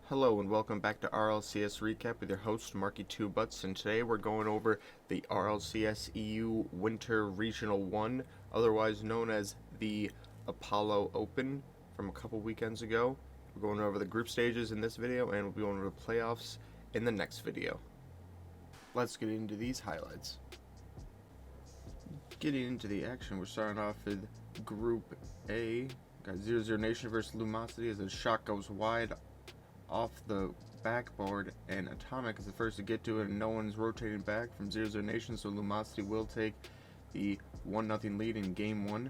Hello and welcome back to RLCS Recap with your host Marky Two Butts, and today we're going over the RLCS EU Winter Regional 1, otherwise known as the Apollo Open from a couple weekends ago. We're going over the group stages in this video, and we'll be going over the playoffs in the next video. Let's get into these highlights. Getting into the action, we're starting off with Group A. Got 0-0 Nation versus Lumosity as the shot goes wide off the backboard, and Atomic is the first to get to it, and no one's rotating back from 0-0 Nation, so Lumosity will take the 1-0 lead in Game 1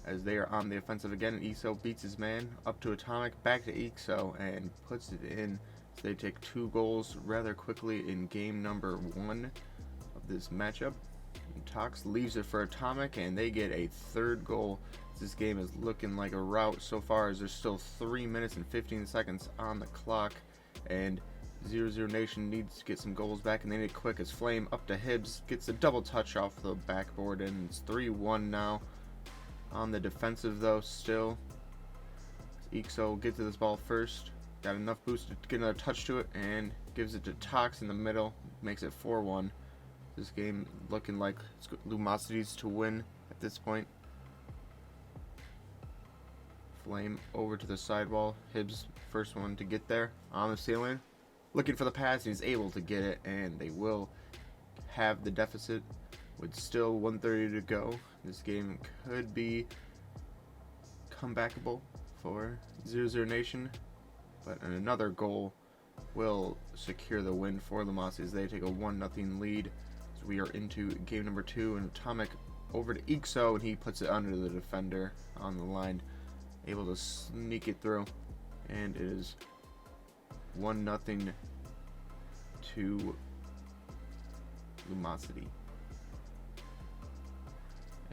as they are on the offensive again, and EXO beats his man up to Atomic, back to EXO, and puts it in. So they take 2 goals rather quickly in game number 1 of this matchup. And Tox leaves it for Atomic, and they get a 3rd goal. This game is looking like a rout so far, as there's still 3 minutes and 15 seconds on the clock, and 0-0 Nation needs to get some goals back, and they need it quick as Flame up to Hibbs gets a double touch off the backboard, and it's 3-1 now. On the defensive though, still EXO gets to this ball first, got enough boost to get another touch to it, and gives it to Tox in the middle, makes it 4-1. This game looking like Lumosity's to win at this point. Flame over to the sidewall. Hibbs first one to get there on the ceiling, looking for the pass. He's able to get it, and they will have the deficit with still 1:30 to go. This game could be comebackable for 0-0 Nation, but another goal will secure the win for Lumosity as they take a 1-0 lead. So we are into game number 2, and Atomic over to EXO, and he puts it under the defender on the line, able to sneak it through, and it is 1-0 to Lumosity.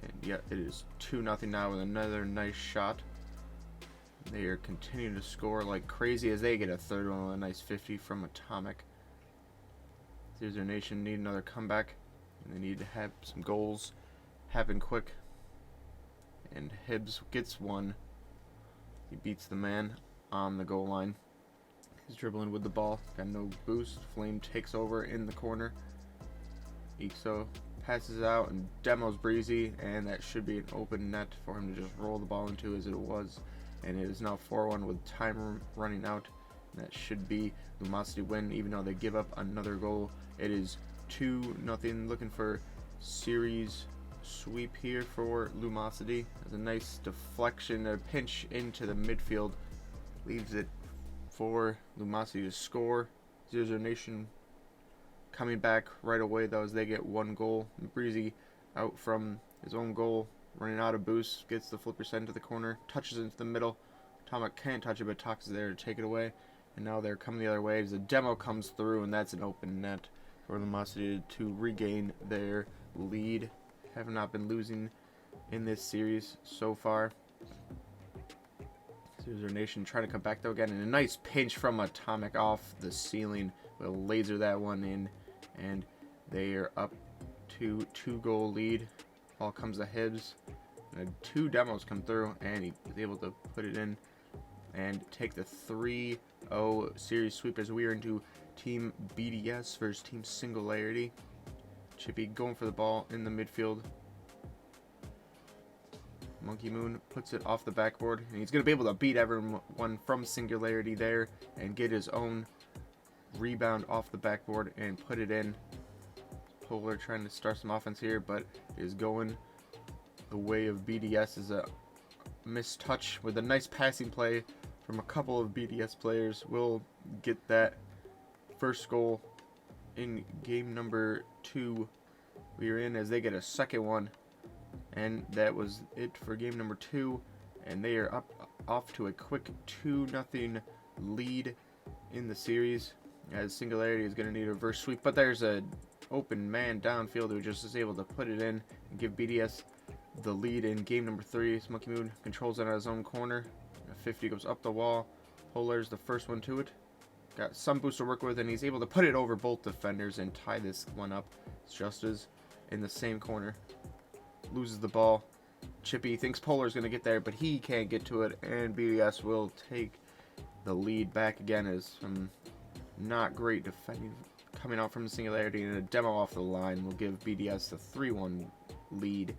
And yeah, it is 2-0 now with another nice shot. They are continuing to score like crazy as they get a 3rd one with a nice 50 from Atomic. 0-0 Nation need another comeback, and they need to have some goals happen quick. And Hibbs gets one. He beats the man on the goal line. He's dribbling with the ball, got no boost. Flame takes over in the corner. EXO passes out, and demo's breezy, and that should be an open net for him to just roll the ball into, as it was. And it is now 4-1 with time running out. And that should be Lumosity win, even though they give up another goal. It is 2-0, looking for series sweep here for Lumosity. There's a nice deflection, a pinch into the midfield, leaves it for Lumosity to score. 0-0 Nation coming back right away though, as they get 1 goal. Breezy out from his own goal, running out of boost, gets the flipper sent to the corner, touches into the middle. Atomic can't touch it, but Tox is there to take it away, and now they're coming the other way as the demo comes through, and that's an open net for Lumosity to regain their lead. Have not been losing in this series so far. 0-0 Nation trying to come back though again, and a nice pinch from Atomic off the ceiling. Will laser that one in, and they are up to 2-goal lead. Ball comes to Hibbs, and 2 demos come through, and he is able to put it in and take the 3-0 series sweep as we are into Team BDS versus Team Singularity. Chippy going for the ball in the midfield. Monkey Moon puts it off the backboard, and he's going to be able to beat everyone from Singularity there and get his own rebound off the backboard and put it in. Polar trying to start some offense here, but is going the way of BDS. Is a missed touch with a nice passing play from a couple of BDS players. Will get that first goal in game number 2 we are in, as they get a 2nd one, and that was it for game number 2, and they are off to a quick 2-0 lead in the series, as Singularity is going to need a reverse sweep, but there's a open man downfield who just is able to put it in and give BDS the lead in game number 3. Monkey Moon controls it on his own corner. A 50 goes up the wall. Polar's the first one to it. Got some boost to work with, and he's able to put it over both defenders and tie this one up. Just as in the same corner. Loses the ball. Chippy thinks Polar's going to get there, but he can't get to it, and BDS will take the lead back again as some not great defending coming out from the Singularity, and a demo off the line will give BDS the 3-1 lead.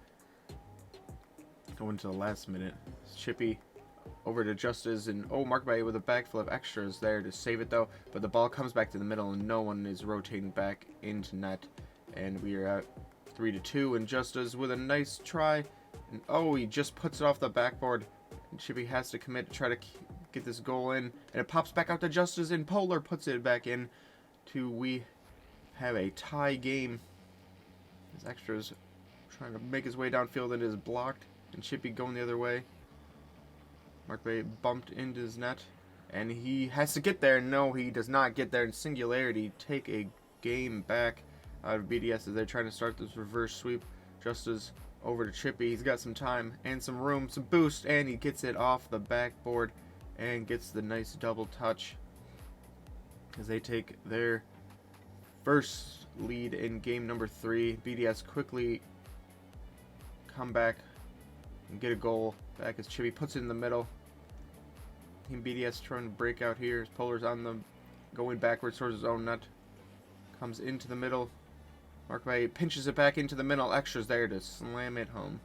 Going to the last minute. Chippy over to Justice, and Mark Bay with a backflip extras there to save it though, but the ball comes back to the middle and no one is rotating back into net, and we are at 3-2, and Justice with a nice try, and he just puts it off the backboard, and Chippy has to commit to try to get this goal in, and it pops back out to Justice, and Polar puts it back in to we have a tie game. His extras trying to make his way downfield, and it is blocked, and Chippy going the other way. Mark Bay bumped into his net, and he has to get there. No, he does not get there, and Singularity take a game back out of BDS as they're trying to start this reverse sweep. Justice over to Chippy. He's got some time and some room, some boost, and he gets it off the backboard and gets the nice double touch as they take their first lead in game number 3. BDS quickly come back and get a goal back as Chippy puts it in the middle. Team BDS trying to break out here as Polar's on them, going backwards towards his own net. Comes into the middle. Mark Bay pinches it back into the middle. Extras there to slam it home.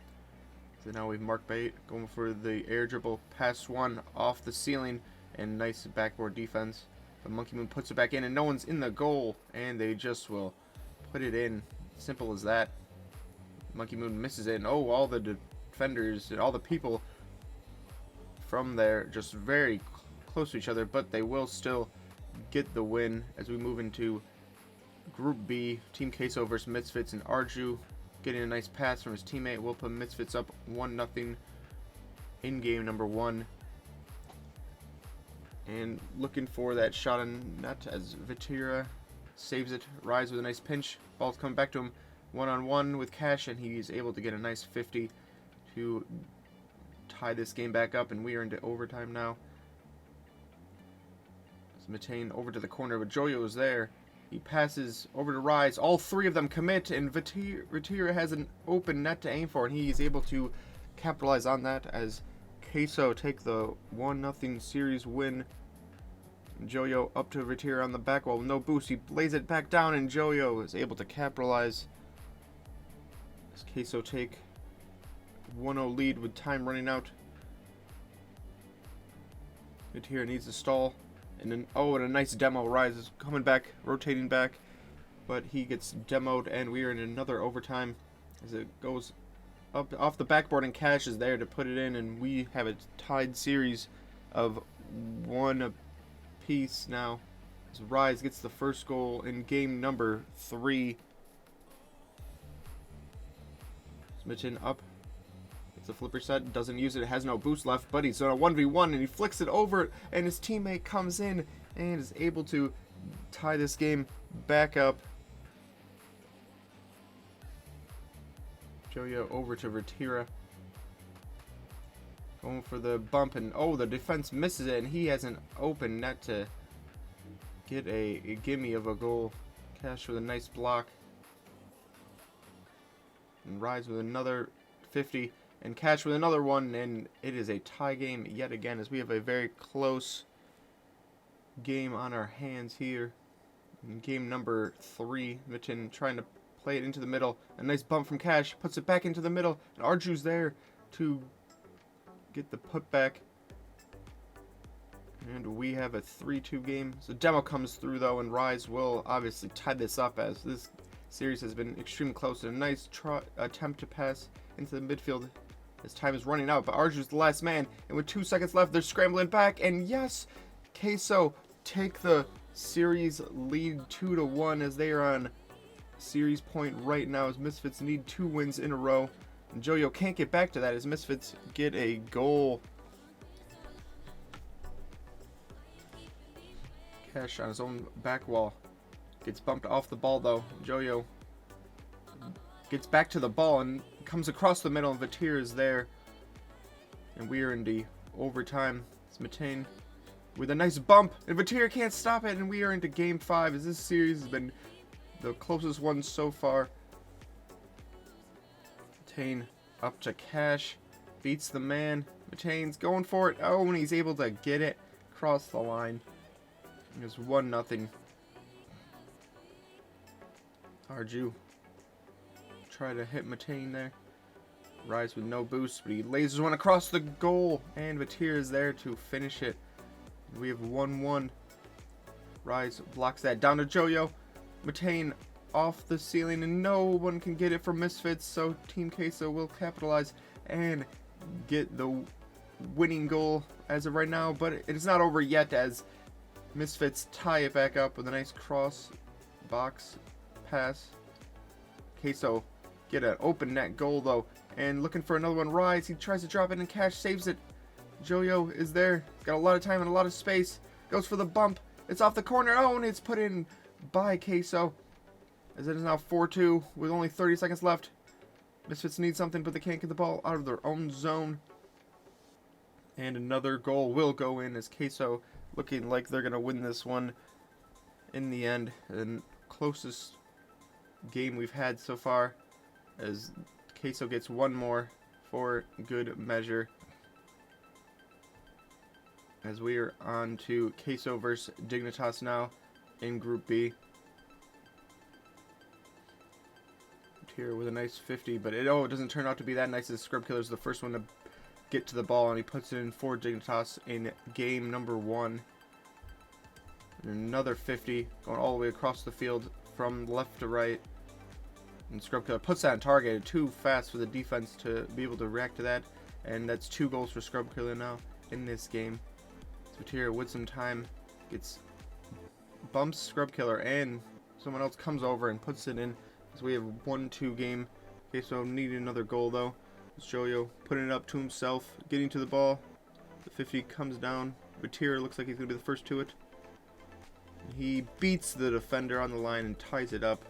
So now we have Mark Bay going for the air dribble. Pass one off the ceiling and nice backboard defense. But Monkey Moon puts it back in and no one's in the goal. And they just will put it in. Simple as that. Monkey Moon misses it. And all the defenders and all the people from there just very close to each other. But they will still get the win as we move into Group B. Team Queso versus Misfits, and Arju getting a nice pass from his teammate will put Misfits up 1-0 in game number 1. And looking for that shot on net as Vitira saves it. Rise with a nice pinch. Ball's coming back to him one-on-one with Cash, and he's able to get a nice 50 to tie this game back up, and we are into overtime now. Matane over to the corner, but Joyo is there. He passes over to Rise. All three of them commit, and Vitira has an open net to aim for, and he is able to capitalize on that as Queso take the 1-0 series win. Joyo up to Vitira on the back wall. No boost. He lays it back down, and Joyo is able to capitalize as Queso take 1-0 lead with time running out. Vitira needs to stall. And then, and a nice demo. Rise is coming back, rotating back. But he gets demoed, and we are in another overtime as it goes up off the backboard, and Cash is there to put it in. And we have a tied series of 1 apiece now. As Rise gets the first goal in game number 3. Smitten up. The flipper set, doesn't use it, has no boost left, but he's on a 1v1 and he flicks it over, and his teammate comes in and is able to tie this game back up. Joyo over to Vitira, going for the bump, and the defense misses it, and he has an open net to get a gimme of a goal. Cash with a nice block, and Rise with another 50. And Cash with another one, and it is a tie game yet again as we have a very close game on our hands here. In game number 3, Mitten trying to play it into the middle. A nice bump from Cash, puts it back into the middle, and Arju's there to get the putback. And we have a 3-2 game. So demo comes through though, and Rise will obviously tie this up as this series has been extremely close. And a nice attempt to pass into the midfield. His time is running out, but Arju's the last man, and with 2 seconds left, they're scrambling back, and yes, Queso take the series lead 2-1 as they are on series point right now as Misfits need 2 wins in a row, and Joyo can't get back to that as Misfits get a goal. Cash on his own back wall gets bumped off the ball though. Joyo gets back to the ball and comes across the middle, and Vitira is there. And we are in the overtime. It's Matane with a nice bump, and Vitira can't stop it, and we are into game 5 as this series has been the closest one so far. Matane up to Cash, beats the man. Matane's going for it. And he's able to get it across the line. It's 1-0. Arju try to hit Matane there. Rise with no boost, but he lasers one across the goal, and Vatir is there to finish it. We have 1-1. Rise blocks that down to Joyo. Matane off the ceiling, and no one can get it for Misfits, so Team Queso will capitalize and get the winning goal as of right now, but it is not over yet as Misfits tie it back up with a nice cross box pass. Queso get an open net goal though, and looking for another one. Rise, he tries to drop it and Cash saves it. Joyo is there, got a lot of time and a lot of space, goes for the bump, it's off the corner, oh, and it's put in by Queso, as it is now 4-2 with only 30 seconds left. Misfits need something, but they can't get the ball out of their own zone. And another goal will go in as Queso looking like they're going to win this one in the end. And closest game we've had so far, as Queso gets one more for good measure. As we are on to Queso versus Dignitas now in Group B. Here with a nice 50, but it doesn't turn out to be that nice as Scrub Killer's the first one to get to the ball, and he puts it in for Dignitas in game number 1. And another 50 going all the way across the field from left to right, and Scrub Killer puts that on target. Too fast for the defense to be able to react to that, and that's 2 goals for Scrub Killer now in this game. Vatir with some time bumps Scrub Killer, and someone else comes over and puts it in. So we have 1-2 game. Okay, so need another goal though. It's Joyo putting it up to himself, getting to the ball. The 50 comes down. Vatir looks like he's going to be the first to it. He beats the defender on the line and ties it up.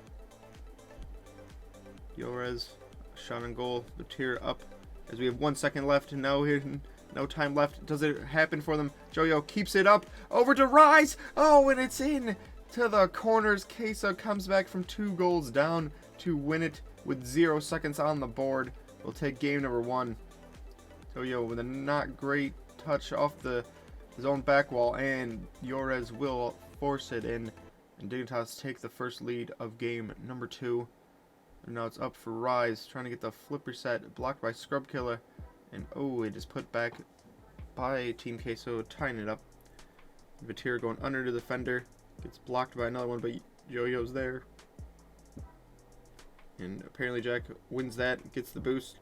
Yorez, shot on goal. Vatir up as we have 1 second left. And now here, no time left. Does it happen for them? Joyo keeps it up. Over to Rise. Oh, and it's in to the corners. Queso comes back from 2 goals down to win it with 0 seconds on the board. We'll take game number 1. Joyo with a not great touch off his own back wall, and Yorez will force it in, and Dignitas take the first lead of game number 2. And now it's up for Rise, trying to get the flip reset, blocked by Scrub Killer, and it is put back by Team Queso, tying it up. Vatir going under the defender, gets blocked by another one, but Joyo's there. And apparently Jack wins that, gets the boost,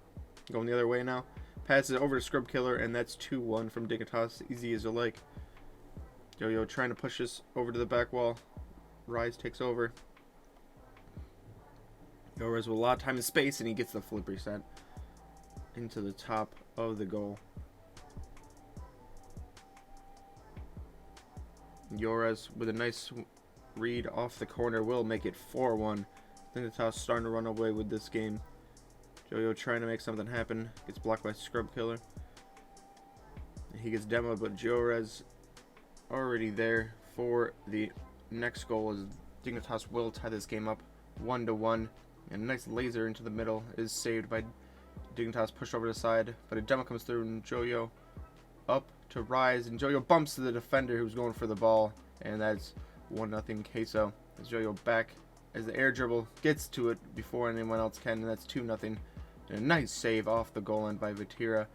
going the other way now. Passes it over to Scrub Killer, and that's 2-1 from Dignitas, easy as you like. Joyo trying to push this over to the back wall. Rise takes over. Yorez with a lot of time and space, and he gets the flip reset into the top of the goal. Yorez with a nice read off the corner will make it 4-1. Dignitas starting to run away with this game. Joyo trying to make something happen. Gets blocked by Scrub Killer. He gets demoed, but Yorez already there for the next goal as Dignitas will tie this game up 1-1. And a nice laser into the middle is saved by Dignitas, pushed over to the side, but a demo comes through, and Joyo up to Rise, and Joyo bumps to the defender who's going for the ball, and that's 1-0 Queso. As Joyo back as the air dribble gets to it before anyone else can, and that's 2-0. And a nice save off the goal end by Vatira.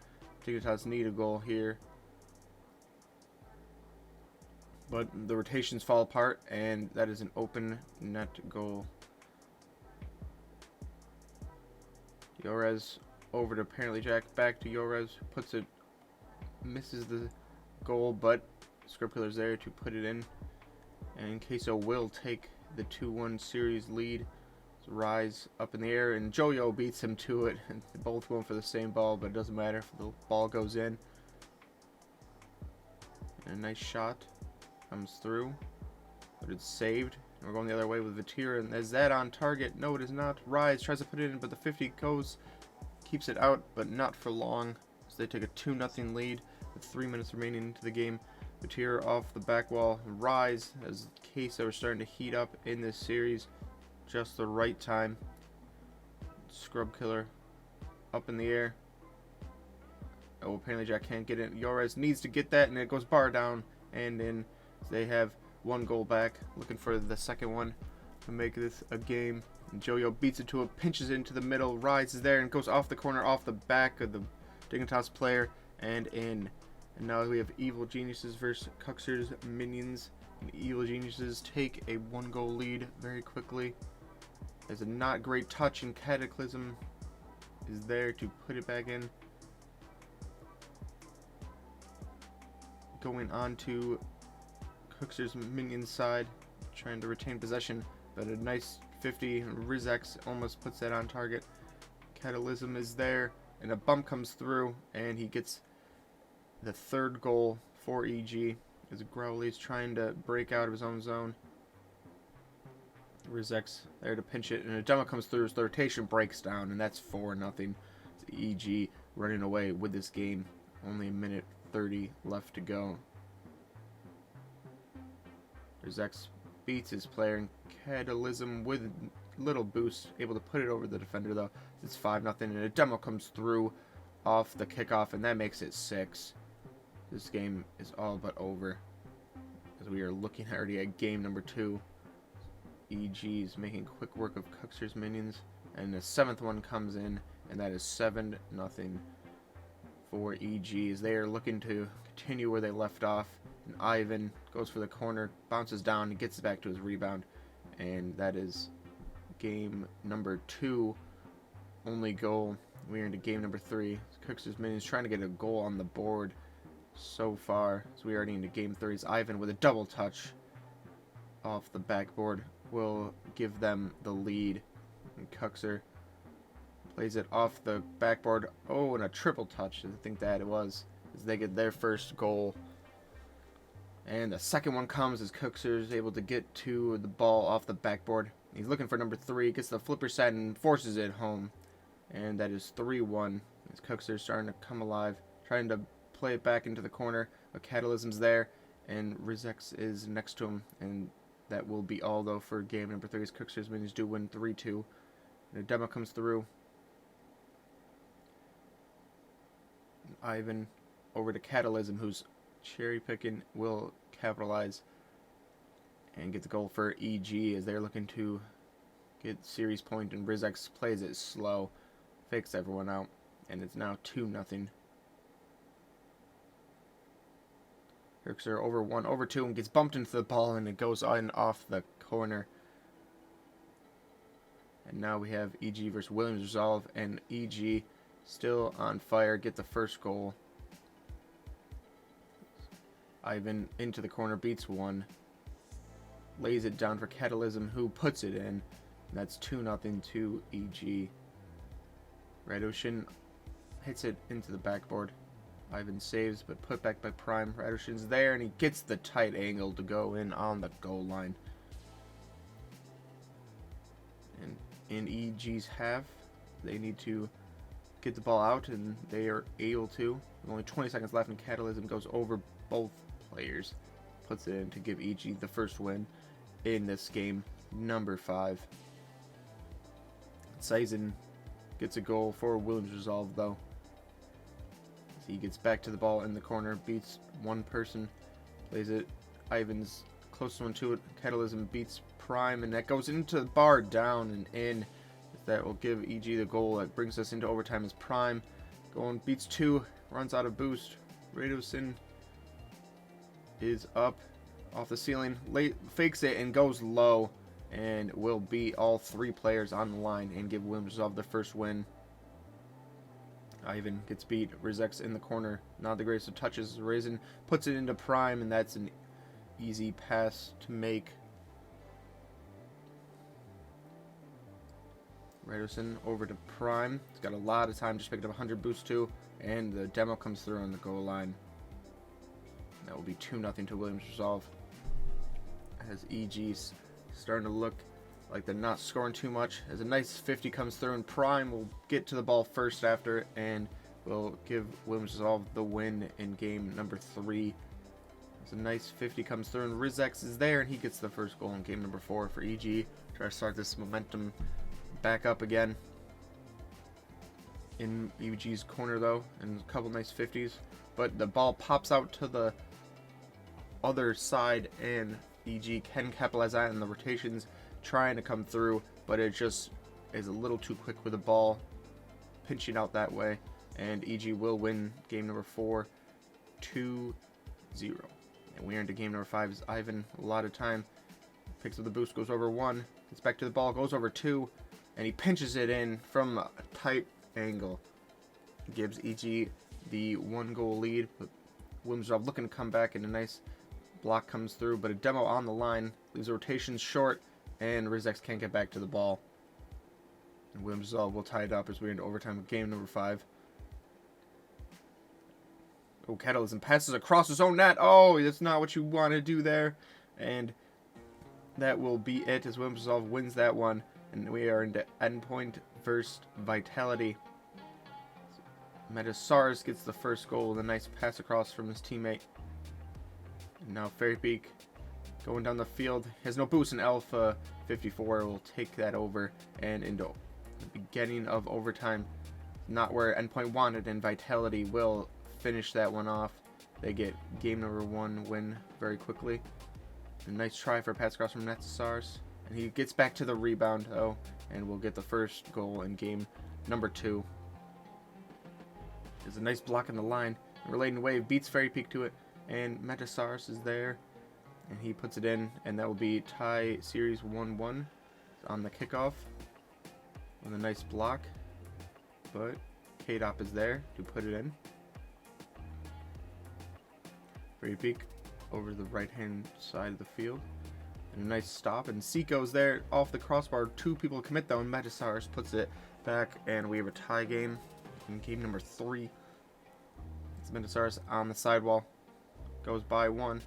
Dignitas need a goal here, but the rotations fall apart, and that is an open net goal. Yorez over to apparently Jack, back to Yorez, puts it, misses the goal, but Scrub Killer's there to put it in, and Queso will take the 2-1 series lead. So Rise up in the air, and Joyo beats him to it, and they're both going for the same ball, but it doesn't matter if the ball goes in. And a nice shot comes through, but it's saved. And we're going the other way with Vatir, and is that on target? No, it is not. Rise tries to put it in, but the 50 goes, keeps it out, but not for long. So they take a 2-0 lead with 3 minutes remaining into the game. Vatir off the back wall. Rise as Queso are starting to heat up in this series. Just the right time. Scrub Killer up in the air. Oh, apparently Jack can't get it. Yorez needs to get that, and it goes bar down. and in. They have one goal back, looking for the second one to make this a game. And Jojo beats it to it, pinches it into the middle, rises there, and goes off the corner, off the back of the Dignitas player, and in. And now we have Evil Geniuses versus Cuxer's Minions. And Evil Geniuses take a 1-goal lead very quickly. There's a not great touch, and Cataclysm is there to put it back in. Going on to Cuxer's Minions side, trying to retain possession, but a nice 50, and Rizex almost puts that on target. Cataclysm is there, and a bump comes through, and he gets the 3rd goal for EG as Growly's trying to break out of his own zone. Rizex there to pinch it, and a demo comes through, so the rotation breaks down, and that's 4-0. EG running away with this game. Only a minute 30 left to go. Rizex beats his player, and Cataclysm with little boost, able to put it over the defender though. It's 5-0, and a demo comes through off the kickoff, and that makes it 6. This game is all but over, as we are looking already at game number 2. EG is making quick work of Cuxer's Minions, and the 7th one comes in, and that is 7-0 for EG, as they are looking to continue where they left off. And Ivan goes for the corner, bounces down, and gets it back to his rebound, and that is game number 2. Only goal. We're into game number 3. Cuxer's Minions trying to get a goal on the board so far, so we are already into game 3. It's Ivan with a double touch off the backboard will give them the lead, and Cuxer plays it off the backboard. Oh, and a triple touch, I think that it was, as they get their first goal. And the second one comes as Cuxer is able to get to the ball off the backboard. He's looking for number 3, gets the flipper set and forces it home, and that is 3-1. As Cuxer is starting to come alive, trying to play it back into the corner, but Cataclysm's there, and Rizex is next to him, and that will be all though for game number 3, as Cuxer's Minions do win 3-2. And a demo comes through. And Ivan over to Cataclysm, who's cherry picking, will capitalize and get the goal for EG as they're looking to get series point, and Rizex plays it slow, fakes everyone out, and it's now 2-0. Cuxer over 1, over 2, and gets bumped into the ball, and it goes on off the corner. And now we have EG versus Williams Resolve, and EG still on fire, get the first goal. Ivan into the corner, beats one, lays it down for Cataclysm, who puts it in. And that's 2-0 to EG. Red Ocean hits it into the backboard. Ivan saves, but put back by Prime. Red Ocean's there, and he gets the tight angle to go in on the goal line. And in EG's half, they need to get the ball out, and they are able to. With only 20 seconds left, and Cataclysm goes over both players, puts it in to give EG the first win in this game, number 5. Saizen gets a goal for Williams Resolve, though. He gets back to the ball in the corner, beats one person, plays it. Ivan's closest one to it. Cataclysm beats Prime, and that goes into the bar, down and in. That will give EG the goal that brings us into overtime as Prime going beats 2, runs out of boost. Radosin is up off the ceiling, fakes it and goes low, and will beat all 3 players on the line and give Williams Resolve the first win. Ivan gets beat. Rizex in the corner, not the greatest of touches. Raisin puts it into Prime, and that's an easy pass to make. Radosin over to Prime. He's got a lot of time, just picked up 100 boost too, and the demo comes through on the goal line. That will be 2-0 to Williams Resolve, as EG's starting to look like they're not scoring too much, as a nice 50 comes through, and Prime will get to the ball first after, and will give Williams Resolve the win in game number 3. As a nice 50 comes through, and Rizex is there, and he gets the first goal in game number 4 for EG. Try to start this momentum back up again. In EG's corner though, and a couple nice 50s, but the ball pops out to the other side, and EG can capitalize that, and the rotations trying to come through, but it just is a little too quick with the ball pinching out that way, and EG will win game number 4 2-0. And we are into game number 5 as Ivan, a lot of time, picks up the boost, goes over 1, gets back to the ball, goes over 2, and he pinches it in from a tight angle. Gives EG the 1-goal lead, but Wilmsdorf looking to come back, and a nice block comes through, but a demo on the line leaves the rotations short, and Rizex can't get back to the ball. And Wilmsdorf will tie it up as we're into overtime with game number 5. Oh, Catalysm passes across his own net. Oh, that's not what you want to do there. And that will be it as Wilmsdorf wins that one. And we are into endpoint versus Vitality. Metasaurus gets the first goal with a nice pass across from his teammate. And now Fairy Peak going down the field. He has no boost, and Alpha 54 will take that over and into the beginning of overtime. Not where Endpoint wanted, and Vitality will finish that one off. They get game number 1 win very quickly. A nice try for a pass across from Metasaurus. And he gets back to the rebound, though, and will get the first goal in game number 2. There's a nice block in the line. Relating Wave beats Fairy Peak to it, and Metasaurus is there, and he puts it in, and that will be tie series 1-1 on the kickoff with a nice block, but K-Dop is there to put it in. Fairy Peak over the right-hand side of the field, and a nice stop, and Seiko's there off the crossbar. 2 people commit, though, and Metasaurus puts it back, and we have a tie game in game number 3. It's Metasaurus on the sidewall, goes by 1,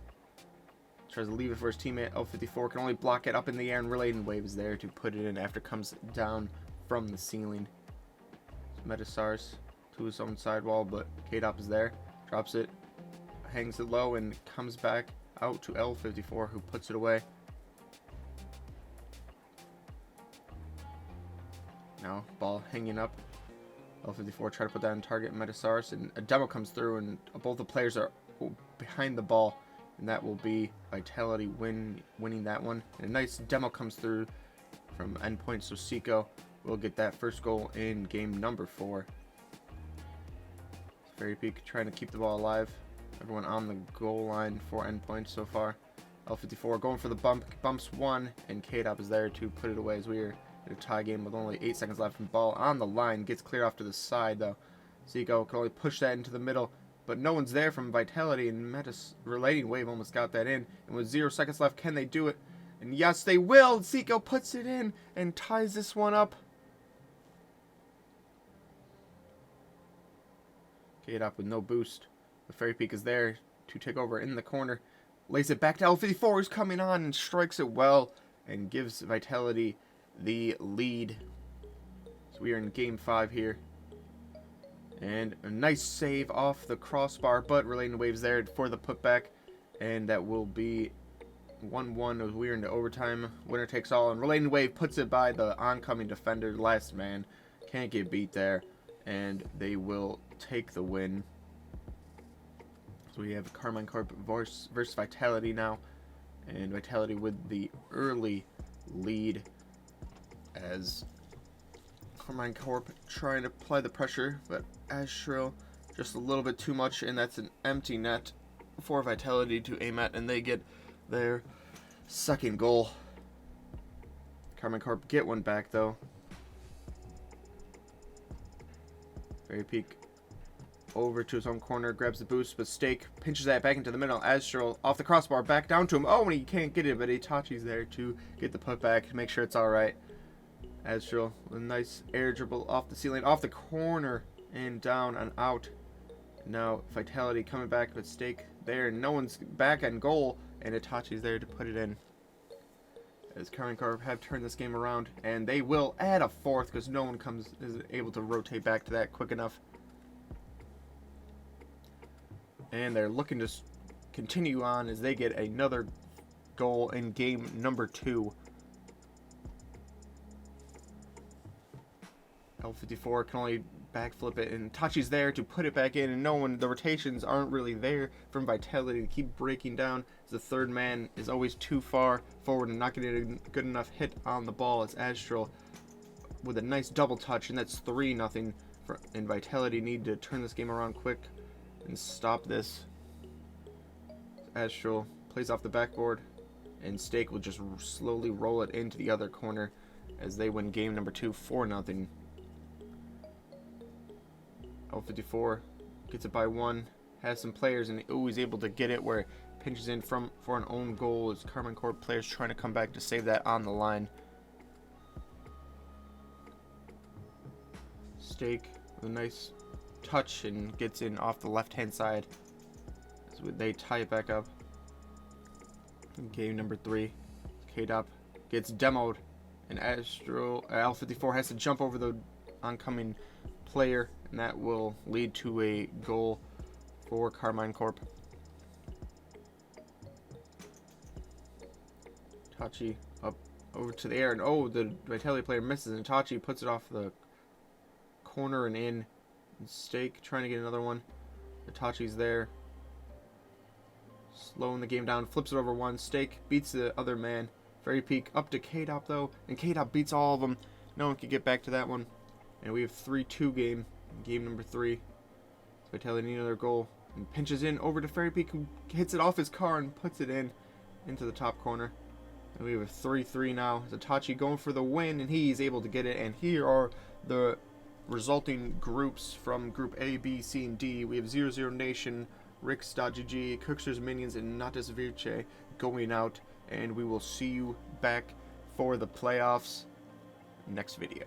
tries to leave it for his teammate. L54 can only block it up in the air, and Relating Wave is there to put it in after it comes down from the ceiling. Metasaurus to his own sidewall, but K-Dop is there, drops it, hangs it low, and comes back out to L54, who puts it away. Now ball hanging up. L54 try to put that on target, Metasaurus, and a demo comes through, and both the players are behind the ball, and that will be Vitality winning that one. And a nice demo comes through from Endpoint, so Seiko will get that first goal in game number 4. Fairy Peak trying to keep the ball alive. Everyone on the goal line for Endpoint so far. L54 going for the bumps 1, and K-Dop is there to put it away as we are in a tie game with only 8 seconds left, and ball on the line gets cleared off to the side, though. Seiko can only push that into the middle, but no one's there from Vitality, and Relating Wave almost got that in. And with 0 seconds left, can they do it? And yes, they will! Seiko puts it in and ties this one up. K-Dop with no boost. The Fairy Peak is there to take over in the corner. Lays it back to L54, who's coming on and strikes it well and gives Vitality the lead. So we are in game 5 here. And a nice save off the crossbar, but Relating Wave's there for the putback. And that will be 1-1 as we are into overtime. Winner takes all, and Relating Wave puts it by the oncoming defender. Last man can't get beat there, and they will take the win. So we have Carmine Corp versus Vitality now, and Vitality with the early lead as Carmine Corp trying to apply the pressure, but Ashrill just a little bit too much, and that's an empty net for Vitality to aim at, and they get their second goal. Carmine Corp get one back, though. Fairy Peak over to his own corner, grabs the boost, but Stake pinches that back into the middle. Astral off the crossbar, back down to him. Oh, and he can't get it, but Itachi's there to get the putback to make sure it's alright. Astral with a nice air dribble off the ceiling, off the corner, and down and out. Now Vitality coming back with Stake there. No one's back on goal, and Itachi's there to put it in. As Carmine Corp have turned this game around, and they will add a fourth because no one is able to rotate back to that quick enough. And they're looking to continue on as they get another goal in game number 2. L54 can only backflip it, and Tachi's there to put it back in, and no one, the rotations aren't really there from Vitality to keep breaking down, as the third man is always too far forward and not getting a good enough hit on the ball. As Astral with a nice double touch, and that's 3-0, and Vitality need to turn this game around quick and stop this. Astral plays off the backboard, and Stake will just slowly roll it into the other corner as they win game number 2, 4-0. L54 gets it by 1, has some players, and he's able to get it where it pinches in for an own goal as Carmine Corp players trying to come back to save that on the line. Stake with a nice touch and gets in off the left-hand side as they tie it back up. In game number 3, K-Dop gets demoed, and L54 has to jump over the oncoming player, and that will lead to a goal for Carmine Corp. Tachi up over to the air, and the Vitality player misses, and Tachi puts it off the corner and in. And Stake trying to get another one. Tachi's there, slowing the game down, flips it over one. Stake beats the other man. Fairy Peak up to K-Dop though, and K-Dop beats all of them. No one can get back to that one. And we have 3-2 game number 3. Vitality need another goal, and pinches in over to Fairy Peak, who hits it off his car and puts it into the top corner. And we have a 3-3 now. Tachi going for the win, and he's able to get it. And here are the resulting groups from Group A, B, C, and D. We have 00 Nation, Rix.gg, Cooksters Minions, and Natas Virche going out. And we will see you back for the playoffs next video.